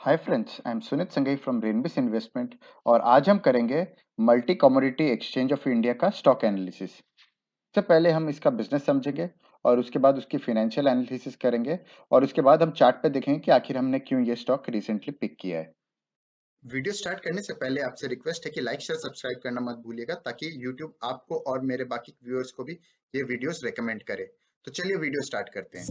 Hi friends, I am Sunit Sanghai from रेनबिस investment और आज हम करेंगे multi commodity exchange of India का स्टॉक एनालिसिस। सबसे पहले हम इसका बिजनेस समझेंगे और उसके बाद उसकी फाइनेंशियल एनालिसिस करेंगे और उसके बाद हम चार्ट पे देखेंगे कि आखिर हमने क्यों ये स्टॉक रिसेंटली पिक किया है। वीडियो स्टार्ट करने से पहले आपसे रिक्वेस्ट है कि लाइक शेयर सब्सक्राइब करना मत भूलिएगा ताकि यूट्यूब आपको और मेरे बाकी व्यूअर्स को भी ये वीडियोस रेकमेंड करे। तो चलिए वीडियो स्टार्ट करते हैं।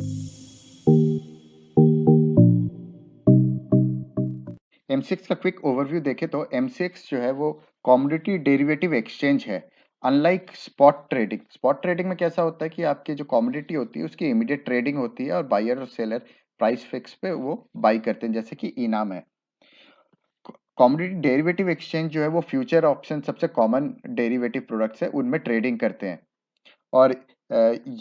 एमसीएक्स का क्विक ओवरव्यू देखें तो एमसीएक्स जो है वो कमोडिटी डेरिवेटिव एक्सचेंज है। अनलाइक स्पॉट ट्रेडिंग में कैसा होता है कि आपकी जो कमोडिटी होती है उसकी इमीडिएट ट्रेडिंग होती है और बायर और सेलर प्राइस फिक्स पे वो बाई करते हैं, जैसे कि इनाम है। कमोडिटी डेरिवेटिव एक्सचेंज जो है वो फ्यूचर ऑप्शन सबसे कॉमन डेरिवेटिव प्रोडक्ट्स है, उनमें ट्रेडिंग करते हैं। और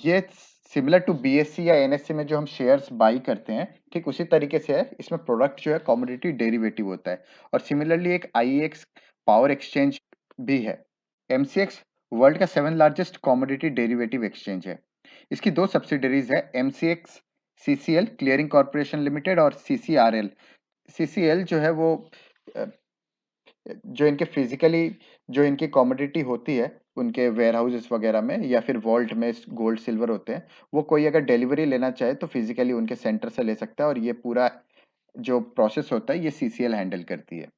ये सिमिलर टू बीएससी या एनएससी में जो हम शेयर्स बाई करते हैं, ठीक उसी तरीके से है। इसमें प्रोडक्ट जो है कमोडिटी डेरिवेटिव होता है। और सिमिलरली एक आईएक्स पावर एक्सचेंज भी है। एमसीएक्स वर्ल्ड का 7th largest commodity derivative exchange है। इसकी दो सब्सिडरीज है, MCX CCL clearing corporation limited और सीसीआरएल। सीसीएल जो है वो अ, जो इनके फिजिकली जो इनकी कमोडिटी होती है उनके वेयर हाउसेस वगैरह में या फिर वॉल्ट में गोल्ड सिल्वर होते हैं, वो कोई अगर डिलीवरी लेना चाहे तो फिजिकली उनके सेंटर से ले सकता है और ये पूरा जो प्रोसेस होता है ये सीसीएल हैंडल करती है।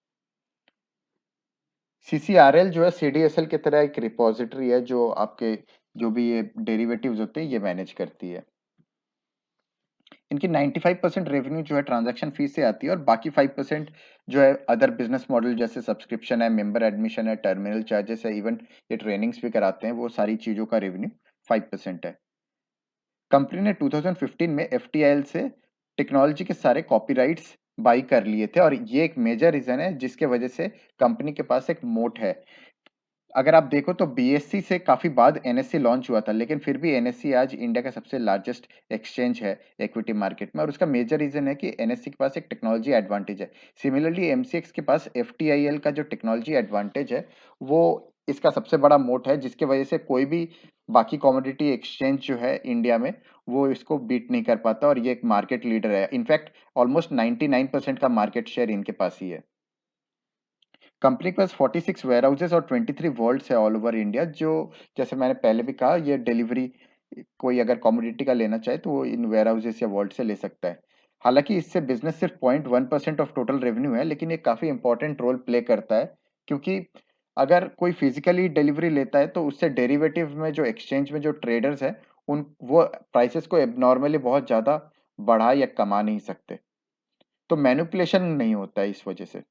सीसीआरएल जो है सीडीएसएल की तरह एक रिपोजिटरी है जो आपके जो भी ये डेरिवेटिव्स होते हैं ये मैनेज करती है। इनकी 95% रेवेन्यू जो है ट्रांजैक्शन फीस से आती है और बाकी 5% जो है अदर बिजनेस मॉडल जैसे सब्सक्रिप्शन है, मेंबर एडमिशन है, टर्मिनल चार्जेस है, इवन ये ट्रेनिंग्स भी कराते हैं, वो सारी चीज़ों का रेवेन्यू 5% है। कंपनी ने 2015 में एफटीआईएल से टेक्नोलॉजी के सारे कॉपीराइट्स बाई कर लिए थे और ये एक मेजर रीजन है जिसके वजह से कंपनी के पास एक मोट है। अगर आप देखो तो बीएससी से काफी बाद एनएससी लॉन्च हुआ था, लेकिन फिर भी एनएससी आज इंडिया का सबसे लार्जेस्ट एक्सचेंज है इक्विटी मार्केट में और उसका मेजर रीजन है कि एनएससी के पास एक टेक्नोलॉजी एडवांटेज है। सिमिलरली एमसीएक्स के पास एफटीआईएल का जो टेक्नोलॉजी एडवांटेज है वो इसका सबसे बड़ा मोट है, जिसकी वजह से कोई भी बाकी कमोडिटी एक्सचेंज जो है इंडिया में वो इसको बीट नहीं कर पाता और ये एक मार्केट लीडर है। इनफैक्ट ऑलमोस्ट 99% का मार्केट शेयर इनके पास ही है। कंपनी के पास 46 वेयर हाउसेस और 23 वॉल्ट्स है ऑल ओवर इंडिया, जो जैसे मैंने पहले भी कहा ये डिलीवरी कोई अगर कमोडिटी का लेना चाहे तो वो इन वेयर हाउसेस या वॉल्ट से ले सकता है। हालांकि इससे बिजनेस सिर्फ 0.1% ऑफ टोटल रेवेन्यू है, लेकिन ये काफी इंपॉर्टेंट रोल प्ले करता है क्योंकि अगर कोई फिजिकली डिलीवरी लेता है तो उससे डेरिवेटिव में जो एक्सचेंज में जो ट्रेडर्स हैं उन वो प्राइसेस को एबनॉर्मली बहुत ज्यादा बढ़ा या कमा नहीं सकते, तो मैनिपुलेशन नहीं होता है इस वजह से।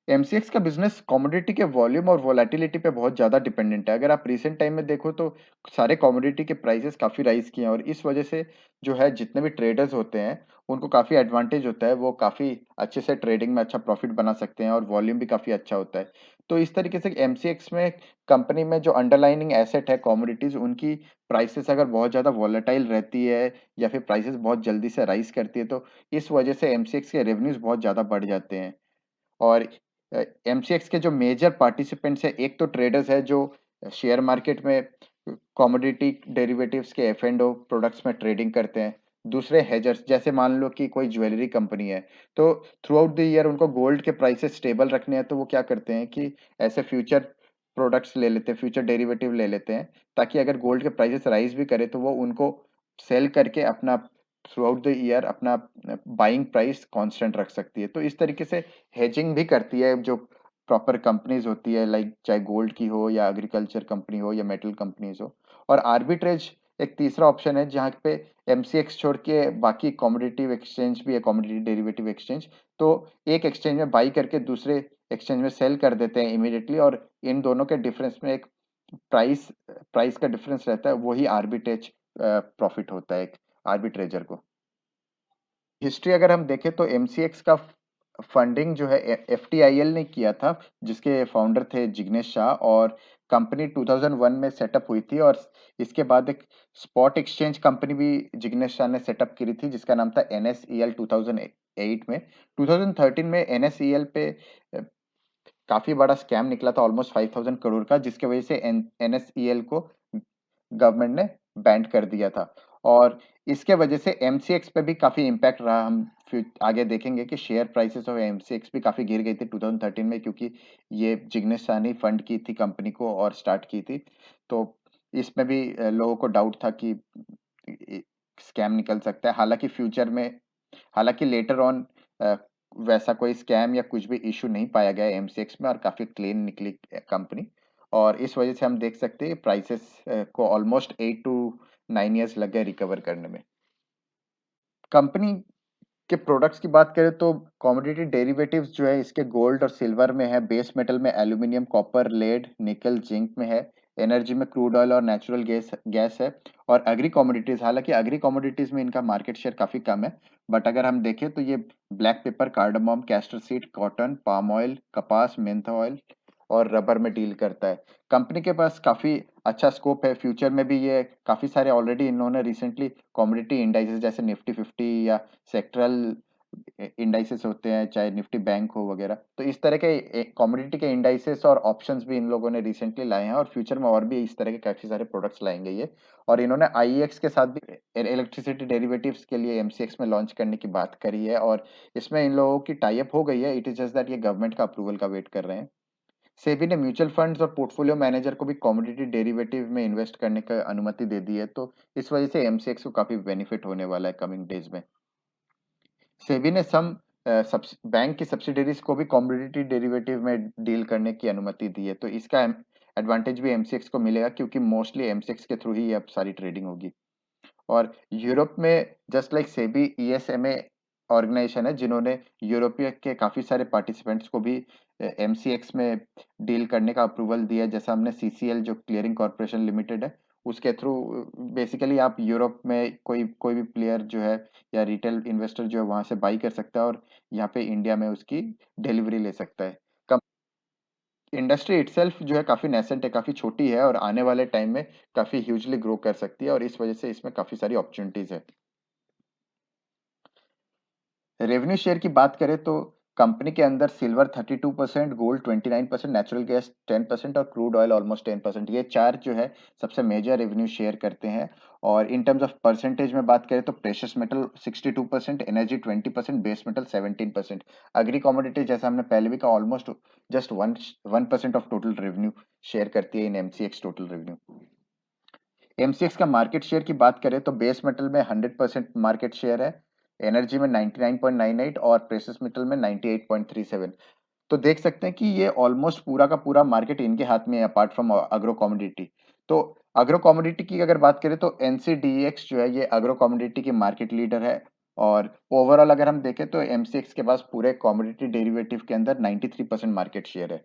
एमसीएक्स का बिजनेस कमोडिटी के वॉल्यूम और वोलेटिलिटी पे बहुत ज़्यादा डिपेंडेंट है। अगर आप रिसेंट टाइम में देखो तो सारे कमोडिटी के प्राइसेस काफ़ी राइज किए हैं और इस वजह से जो है जितने भी ट्रेडर्स होते हैं उनको काफ़ी एडवांटेज होता है, वो काफ़ी अच्छे से ट्रेडिंग में अच्छा प्रॉफिट बना सकते हैं और वॉल्यूम भी काफ़ी अच्छा होता है। तो इस तरीके से एमसीएक्स में कंपनी में जो अंडरलाइनिंग एसेट है कमोडिटीज, उनकी प्राइसेस अगर बहुत ज़्यादा वॉलेटाइल रहती है या फिर प्राइसेस बहुत जल्दी से राइज करती है तो इस वजह से एमसीएक्स के रेवेन्यूज बहुत ज़्यादा बढ़ जाते हैं। और एमसीएक्स के जो मेजर पार्टिसिपेंट्स है, एक तो ट्रेडर्स है जो शेयर मार्केट में कमोडिटी डेरिवेटिव्स के एफ एंड ओ प्रोडक्ट्स में ट्रेडिंग करते हैं। दूसरे हेजर्स, जैसे मान लो कि कोई ज्वेलरी कंपनी है तो थ्रू आउट द ईयर उनको गोल्ड के प्राइसेस स्टेबल रखने हैं, तो वो क्या करते हैं कि ऐसे फ्यूचर प्रोडक्ट्स ले लेते हैं, फ्यूचर डेरिवेटिव ले लेते हैं, ताकि अगर गोल्ड के प्राइसेस राइज भी करे तो वो उनको सेल करके अपना थ्रू आउट द ईयर अपना बाइंग प्राइस कांस्टेंट रख सकती है। तो इस तरीके से हेजिंग भी करती है जो प्रॉपर कंपनीज होती है, लाइक चाहे गोल्ड की हो या एग्रीकल्चर कंपनी हो या मेटल कंपनीज हो। और आर्बिट्रेज एक तीसरा ऑप्शन है जहाँ पे एमसीएक्स छोड़ के बाकी कॉमोडिटिव एक्सचेंज भी है, कॉमोडिटी डेरिवेटिव एक्सचेंज। तो एक एक्सचेंज में बाई करके दूसरे एक्सचेंज में सेल कर देते हैं इमीडिएटली और इन दोनों के डिफरेंस में एक प्राइस प्राइस का डिफरेंस रहता है, वही आर्बिट्रेज प्रॉफिट होता है एक आर्बिट्रेजर को। हिस्ट्री अगर हम देखें तो एमसीएक्स का फंडिंग जो है एफटीआईएल ने किया था, जिसके फाउंडर थे जिग्नेश शाह, और कंपनी 2001 में सेटअप हुई थी। और इसके बाद एक स्पॉट एक्सचेंज कंपनी भी जिग्नेश शाह ने सेटअप की थी जिसका नाम था एनएसईएल 2008 में। 2013 में एनएसईएल पे काफी बड़ा स्कैम निकला था, ऑलमोस्ट 5000 करोड़ का, जिसके वजह से एनएसईएल को गवर्नमेंट ने बैंड कर दिया था। और इसके वजह से एमसीएक्स पे भी काफी इम्पैक्ट रहा। हम फिर आगे देखेंगे कि शेयर प्राइसेस ऑफ एमसीएक्स भी काफी गिर गई थी 2013 में, क्योंकि ये जिग्नेश सहनी फंड की थी कंपनी को और स्टार्ट की थी। तो इसमें भी लोगों को डाउट था कि स्कैम निकल सकता है। हालांकि फ्यूचर में, हालांकि लेटर ऑन वैसा कोई स्कैम या कुछ भी इशू नहीं पाया गया एमसीएक्स में और काफी क्लीन निकली कंपनी। और इस वजह से हम देख सकते हैं प्राइसेस को ऑलमोस्ट 8 to 9 years लग गए रिकवर करने में। कंपनी के प्रोडक्ट्स की बात करें तो कमोडिटी डेरिवेटिव्स जो है इसके गोल्ड और सिल्वर में है, बेस मेटल में एल्यूमिनियम, कॉपर, लेड, निकल, जिंक में है, एनर्जी में क्रूड ऑयल और नेचुरल गैस गैस है। और एग्री कमोडिटीज, हालांकि एग्री कमोडिटीज में इनका मार्केट शेयर काफी कम है, बट अगर हम देखें तो ये black pepper, cardamom, castor seed, cotton, palm oil, कपास, मेंथा ऑयल और रबर में डील करता है। कंपनी के पास काफी अच्छा स्कोप है फ्यूचर में भी। ये काफी सारे ऑलरेडी इन्होंने रिसेंटली कमोडिटी इंडाइसेस जैसे निफ्टी 50 या सेक्टरल इंडाइसेस होते हैं, चाहे निफ्टी बैंक हो वगैरह, तो इस तरह के कमोडिटी के इंडाइसेस और ऑप्शंस भी इन लोगों ने रिसेंटली लाए हैं और फ्यूचर में और भी इस तरह के काफी सारे प्रोडक्ट्स लाएंगे ये। और इन्होंने आईईएक्स के साथ भी इलेक्ट्रिसिटी डेरिवेटिव्स के लिए एमसीएक्स में लॉन्च करने की बात करी है और इसमें इन लोगों की टाई अप हो गई है। इट इज जस्ट दैट ये गवर्नमेंट का अप्रूवल का वेट कर रहे हैं। सेबी ने म्यूचुअल फंड्स और पोर्टफोलियो मैनेजर को भी कमोडिटी डेरिवेटिव में इन्वेस्ट करने का अनुमति दे दी है, तो इस वजह से एमसीएक्स को काफी बेनिफिट होने वाला है कमिंग डेज में। सेबी ने सम बैंक की सब्सिडरीज को भी कमोडिटी डेरिवेटिव में डील करने की अनुमति दी है, तो इसका एडवांटेज भी एमसीएक्स को मिलेगा क्योंकि मोस्टली एमसीएक्स के थ्रू ही अब सारी ट्रेडिंग होगी। और यूरोप में जस्ट लाइक सेबी, ईएसएमए ऑर्गेनाइजेशन है जिन्होंने यूरोपीय के काफी सारे पार्टिसिपेंट्स को भी एमसीएक्स में डील करने का अप्रूवल दिया है। जैसा हमने सीसीएल जो क्लियरिंग कॉर्पोरेशन लिमिटेड है उसके थ्रू बेसिकली आप यूरोप में कोई कोई भी प्लेयर जो है या रिटेल इन्वेस्टर जो है वहां से बाई कर सकता है और यहाँ पे इंडिया में उसकी डिलीवरी ले सकता है। इंडस्ट्री इटसेल्फ जो है काफी नेसेंट है, काफी छोटी है और आने वाले टाइम में काफी ह्यूजली ग्रो कर सकती है और इस वजह से इसमें काफी सारी अपॉर्चुनिटीज है। रेवेन्यू शेयर की बात करें तो कंपनी के अंदर सिल्वर 32%, गोल्ड 29%, नेचुरल गैस 10% और क्रूड ऑयल ऑलमोस्ट 10%, ये चार जो है सबसे मेजर रेवेन्यू शेयर करते हैं। और इन टर्म्स ऑफ परसेंटेज में बात करें तो precious metal 62%, energy 20%, base metal 17%, agree commodity जैसा हमने पहले भी कहा almost just 1% of total revenue share करती है इन एमसीएक्स टोटल रेवेन्यू। एमसीएक्स का मार्केट शेयर की बात करें तो बेस मेटल में 100% मार्केट शेयर है, एनर्जी में 99.98 और प्रेशियस मेटल में 98.37। तो देख सकते हैं कि ये ऑलमोस्ट पूरा का पूरा मार्केट इनके हाथ में है अपार्ट फ्रॉम अग्रो कमोडिटी। तो अग्रो कमोडिटी की अगर बात करें तो एनसीडीएक्स जो है ये अग्रो कमोडिटी की मार्केट लीडर है। और ओवरऑल अगर हम देखें तो एमसीएक्स के पास पूरे कमोडिटी डेरिवेटिव के अंदर 93% मार्केट शेयर है।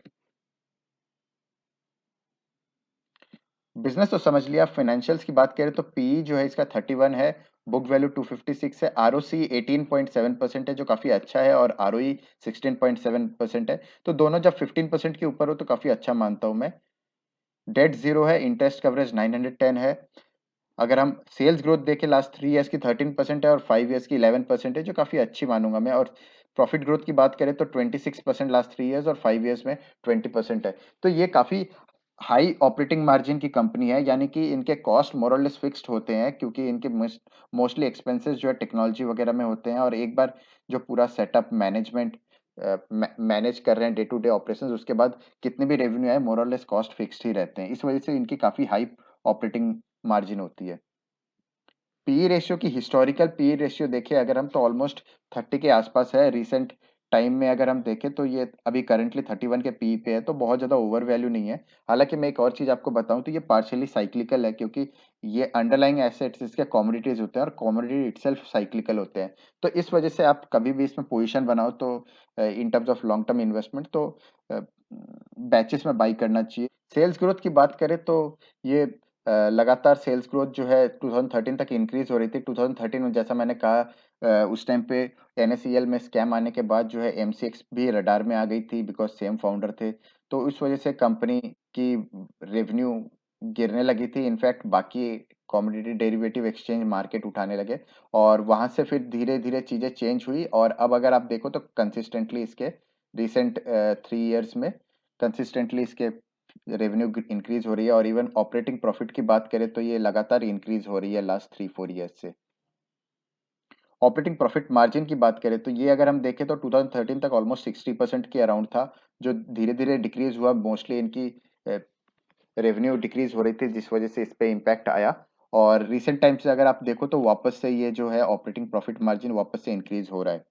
बिजनेस तो समझ लिया, फाइनेंशियल्स की बात करें तो पीई जो है इसका 31 है, बुक वैल्यू 256 है, आरओसी 18.7% है जो काफी अच्छा है और आरओई 16.7% है। तो दोनों जब 15% के ऊपर हो तो काफी अच्छा मानता हूं मैं। डेट जीरो है, इंटरेस्ट कवरेज 910 है। अगर हम सेल्स ग्रोथ देखें लास्ट 3 ईयर्स की 13% है और 5 ईयर्स की 11% है जो काफी अच्छी मानूंगा मैं। और प्रॉफिट ग्रोथ की बात करें तो 26% लास्ट 3 ईयर्स और 5 ईयर्स में 20% है। तो ये काफी हाई ऑपरेटिंग मार्जिन की कंपनी है, यानी कि इनके कॉस्ट मोर और लेस फिक्स्ड होते हैं क्योंकि इनके मोस्टली एक्सपेंसेस जो है टेक्नोलॉजी वगैरह में होते हैं और एक बार जो पूरा सेटअप मैनेजमेंट मैनेज कर रहे हैं डे टू डे ऑपरेशंस, उसके बाद कितने भी रेवेन्यू आए मोर और लेस कॉस्ट फिक्स्ड ही रहते हैं। इस वजह से इनकी काफी हाई ऑपरेटिंग मार्जिन होती है। पीई रेशियो की हिस्टोरिकल पीई रेशियो देखें अगर हम तो ऑलमोस्ट 30 के आसपास है। रिसेंट टाइम में अगर हम देखें तो ये अभी करंटली 31 के पीई पे है, तो बहुत ज्यादा ओवर वैल्यू नहीं है। हालांकि मैं एक और चीज आपको बताऊं तो ये पार्शियली साइक्लिकल है क्योंकि ये अंडरलाइंग एसेट्स इसके कमोडिटीज होते हैं और कमोडिटी इटसेल्फ साइक्लिकल होते हैं। तो इस वजह से आप कभी भी इसमें पोजीशन बनाओ तो in terms of long term investment तो बैचेस में बाई करना चाहिए। सेल्स ग्रोथ की बात करें तो ये लगातार सेल्स ग्रोथ जो है 2013 तक इंक्रीज हो रही थी। 2013 में जैसा मैंने कहा उस टाइम पे एनएसईएल में स्कैम आने के बाद जो है एमसीएक्स भी रडार में आ गई थी बिकॉज सेम फाउंडर थे। तो उस वजह से कंपनी की रेवेन्यू गिरने लगी थी। इनफैक्ट बाकी कमोडिटी डेरिवेटिव एक्सचेंज मार्केट उठाने लगे और वहां से फिर धीरे धीरे चीजें चेंज हुई और अब अगर आप देखो तो कंसिस्टेंटली इसके रिसेंट 3 ईयर्स में कंसिस्टेंटली इसके रेवेन्यू इंक्रीज हो रही है और इवन ऑपरेटिंग प्रॉफिट की बात करें तो ये लगातार इंक्रीज हो रही है लास्ट 3-4 ईयर्स से। ऑपरेटिंग प्रॉफिट मार्जिन की बात करें तो ये अगर हम देखें तो 2013 तक ऑलमोस्ट 60% के अराउंड था, जो धीरे धीरे डिक्रीज हुआ। मोस्टली इनकी रेवेन्यू डिक्रीज हो रही थी, जिस वजह से इस पे इम्पैक्ट आया। और रिसेंट टाइम से अगर आप देखो तो वापस से ये जो है ऑपरेटिंग प्रॉफिट मार्जिन वापस से इंक्रीज हो रहा है।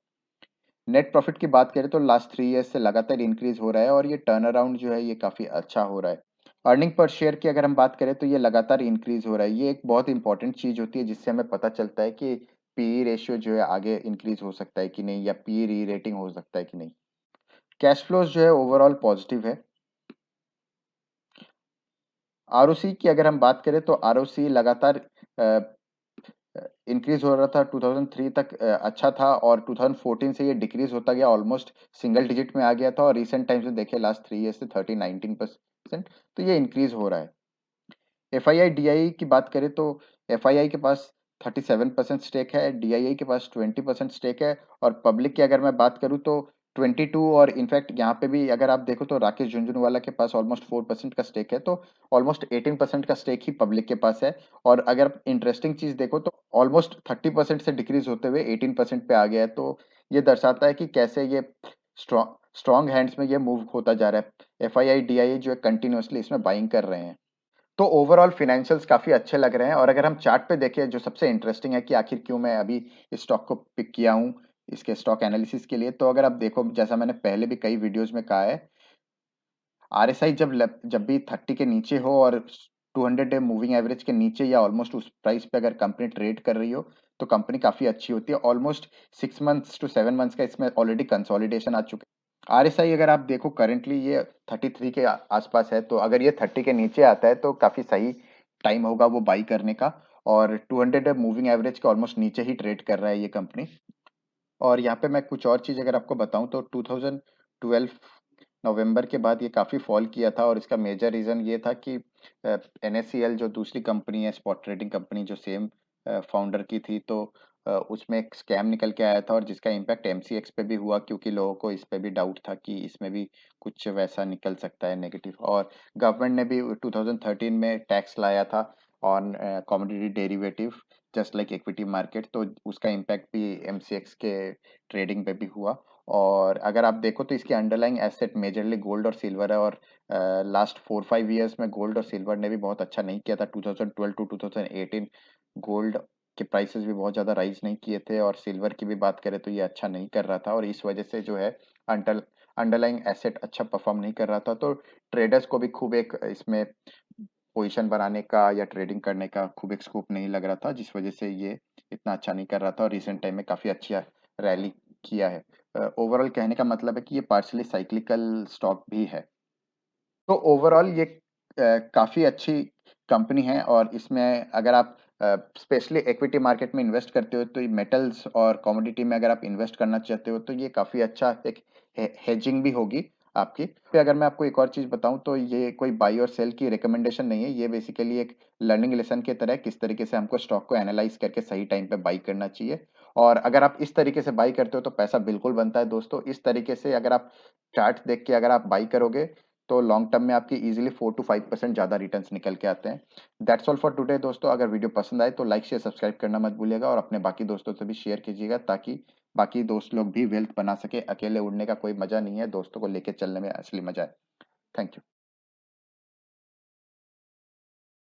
नेट प्रॉफिट की बात करें तो लास्ट 3 ईयर्स से लगातार इंक्रीज हो रहा है और ये टर्न अराउंड जो है ये काफ़ी अच्छा हो रहा है। अर्निंग पर शेयर की अगर हम बात करें तो ये लगातार इंक्रीज हो रहा है। ये एक बहुत इंपॉर्टेंट चीज़ होती है जिससे हमें पता चलता है कि पीई रेशियो जो है आगे इंक्रीज हो सकता है कि नहीं, या पीई री रेटिंग हो सकता है कि नहीं। कैश फ्लोज जो है ओवरऑल पॉजिटिव है। आरओसी की अगर हम बात करें तो आरओसी लगातार इंक्रीज हो रहा था। 2003 तक अच्छा था और 2014 से ये डिक्रीज होता गया, ऑलमोस्ट सिंगल डिजिट में आ गया था। और रिसेंट टाइम से देखें लास्ट 3 ईयर से 19%, तो ये इंक्रीज हो रहा है। एफआईआई डीआईआई की बात करें तो एफआईआई के पास 37% स्टेक है, डीआईआई के पास 20% स्टेक है। और पब्लिक की अगर मैं बात करूं तो 22, और इनफैक्ट यहाँ पे भी अगर आप देखो तो राकेश झुनझुनवाला के पास ऑलमोस्ट 4% का स्टेक है, तो ऑलमोस्ट 18% का स्टेक ही पब्लिक के पास है। और अगर इंटरेस्टिंग चीज देखो तो ऑलमोस्ट 30% से डिक्रीज होते हुए 18% पे आ गया है। तो ये दर्शाता है कि कैसे ये स्ट्रॉन्ग स्ट्रॉन्ग हैंड्स में ये मूव होता जा रहा है। एफआईआई डीआईआई जो है कंटिन्यूअसली इसमें बाइंग कर रहे हैं। तो ओवरऑल फाइनेंशियल्स काफ़ी अच्छे लग रहे हैं। और अगर हम चार्ट पे देखें, जो सबसे इंटरेस्टिंग है कि आखिर क्यों मैं अभी इस स्टॉक को पिक किया हूँ इसके स्टॉक एनालिसिस के लिए, तो अगर आप देखो जैसा मैंने पहले भी कई वीडियोस में कहा है, आरएसआई जब भी 30 के नीचे हो और 200 डे मूविंग एवरेज के नीचे या ऑलमोस्ट उस प्राइस पे अगर कंपनी ट्रेड कर रही हो तो कंपनी काफ़ी अच्छी होती है। ऑलमोस्ट 6 मंथ्स to 7 मंथ्स का इसमें ऑलरेडी कंसोलिडेशन आ चुका है। आरएसआई अगर आप देखो करंटली ये 33 के आसपास है, तो अगर ये 30 के नीचे आता है तो काफ़ी सही टाइम होगा वो बाई करने का। और 200 मूविंग एवरेज के ऑलमोस्ट नीचे ही ट्रेड कर रहा है ये कंपनी। और यहाँ पे मैं कुछ और चीज़ अगर आपको बताऊँ तो 2012 नवंबर के बाद ये काफ़ी फॉल किया था। और इसका मेजर रीज़न ये था कि एनएससीएल जो दूसरी कंपनी है, स्पॉट ट्रेडिंग कंपनी जो सेम फाउंडर की थी, तो उसमें एक स्कैम निकल के आया था और जिसका इम्पैक्ट एमसीएक्स पे भी हुआ, क्योंकि लोगों को इस पे भी डाउट था कि इसमें भी कुछ वैसा निकल सकता है नेगेटिव। और गवर्नमेंट ने भी 2013 में टैक्स लाया था on commodity derivative, just like equity market, तो उसका इम्पैक्ट भी एमसीएक्स के ट्रेडिंग पे भी हुआ। और अगर आप देखो तो इसकी अंडरलाइंग एसेट मेजरली गोल्ड और सिल्वर है। और लास्ट 4-5 ईयर्स में गोल्ड और सिल्वर ने भी बहुत अच्छा नहीं किया था। 2012 टू 2018 गोल्ड के प्राइसेस भी बहुत ज़्यादा राइज नहीं किए थे, और सिल्वर की भी बात करें तो ये अच्छा नहीं कर रहा था। और इस वजह से जो है अंडर अंडरलाइंग एसेट अच्छा परफॉर्म नहीं कर रहा था, तो ट्रेडर्स को भी खूब एक इसमें पोजीशन बनाने का या ट्रेडिंग करने का खूब एक स्कोप नहीं लग रहा था, जिस वजह से ये इतना अच्छा नहीं कर रहा था। और रिसेंट टाइम में काफ़ी अच्छा रैली किया है। ओवरऑल कहने का मतलब है कि ये पार्शली साइक्लिकल स्टॉक भी है। तो ओवरऑल ये काफ़ी अच्छी कंपनी है। और इसमें अगर आप स्पेशली इक्विटी मार्केट में इन्वेस्ट करते हो तो ये मेटल्स और कमोडिटी में अगर आप इन्वेस्ट करना चाहते हो तो ये काफ़ी अच्छा एक हेजिंग भी होगी आपकी। पे अगर मैं आपको एक और चीज़ बताऊं तो ये कोई बाई और सेल की रिकमेंडेशन नहीं है, ये बेसिकली एक लर्निंग लेसन की तरह है किस तरीके से हमको स्टॉक को एनालाइज करके सही टाइम पे बाई करना चाहिए। और अगर आप इस तरीके से बाई करते हो तो पैसा बिल्कुल बनता है दोस्तों। इस तरीके से अगर आप चार्ट देख के अगर आप बाई करोगे तो लॉन्ग टर्म में आपकी इजीली 4 to 5% ज़्यादा रिटर्न्स निकल के आते हैं। दैट्स ऑल फॉर टुडे दोस्तों। अगर वीडियो पसंद आए तो लाइक शेयर सब्सक्राइब करना मत भूलिएगा, और अपने बाकी दोस्तों से भी शेयर कीजिएगा ताकि बाकी दोस्त लोग भी वेल्थ बना सके। अकेले उड़ने का कोई मजा नहीं है, दोस्तों को लेके चलने में असली मजा है। Thank you.